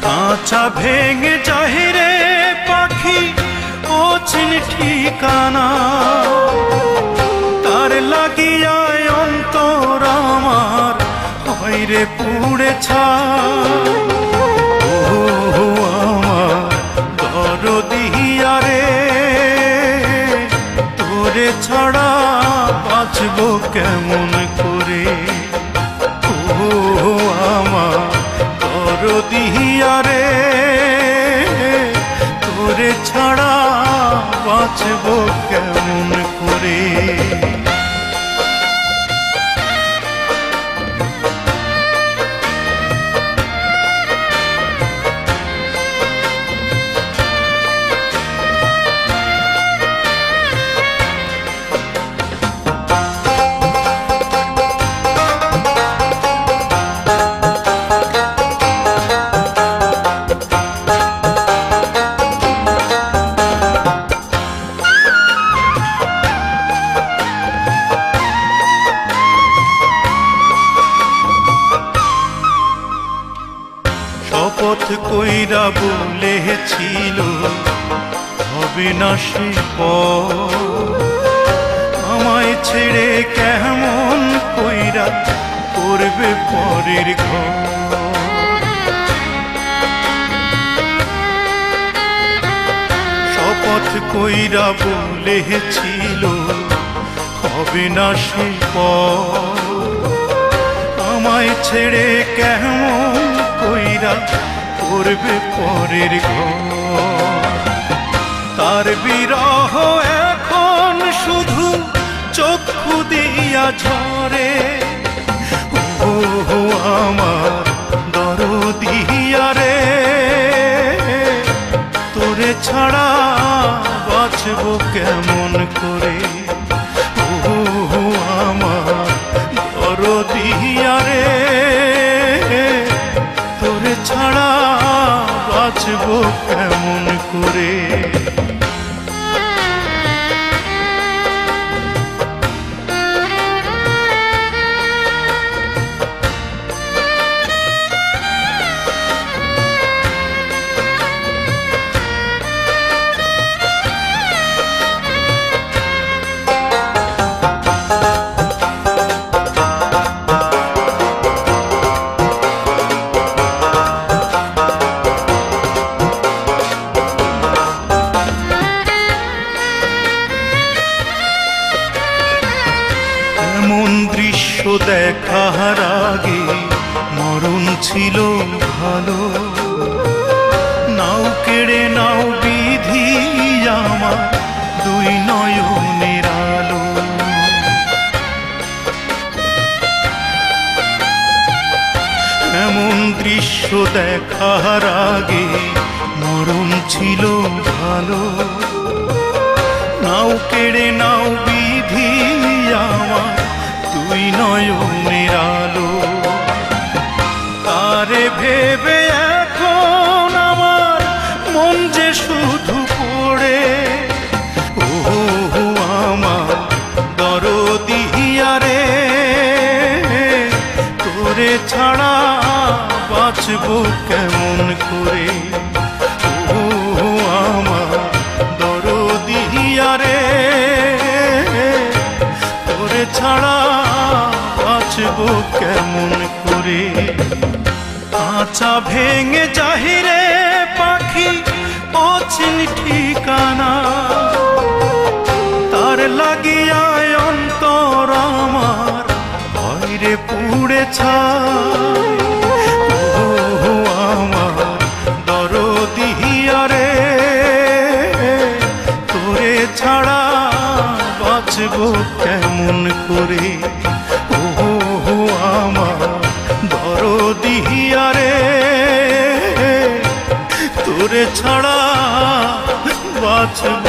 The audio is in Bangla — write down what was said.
আচ্ছা ভেঙে চাহিরে পাখি অচিন ঠিকানা, তার লাগিয়া অন্তর আমার হইরে পুড়ে ছাই। ও আমার দরদিয়া রে, তোরে ছাড়া বাঁচব কেমন করে। ও আমার দরদিয়া রে, তোরে ছাড়া বাঁচব কেমন করে। শপথ কইরা বলেছিল হবে না সে আমায় ছেড়ে কেমন কইরা করবে পরের ঘর। শপথ কইরা বলেছিল হবে না সে আমায় ছেড়ে কেমন কইরা করবে পরের ঘর। তার বিরহ এখন শুধু চক্ষু দিয়া ঝরে। ও আমার দরদিয়া রে, তোরে ছাড়া বাঁচব কেমন করে। ও আমার দরদিয়া রে, তোরে ছাড়া বাঁচব কেমন করে। এমন দৃশ্য দেখার আগে মরণ ছিল ভালো। নাও কেড়ে নাও বিধি আমার দুই নয়নের আলো। এমন দৃশ্য দেখার আগে মরণ ছিল ভালো। নাও কেড়ে নাও বিধি আমার দুই নয়নের আলো। তারে ভেবে এখন আমার মন যে শুধু পড়ে। ও আমার দরদিয়া রে, তোরে ছাড়া বাঁচব কেমন করে। ও আমার দরদিয়া রে, তোরে ছাড়া বাঁচব কেমন করে। আচ্ছা ভেঙে চাহিরে পাখি অচিন ঠিকানা, তার লাগিয়া অন্তর আমার হইরে পুড়ে ছাই। ও আমার দরদিয়া রে, তোরে ছাড়া বাঁচব কেমন করে। ও আমার দরদিয়া রে, তোরে ছাড়া বাঁচব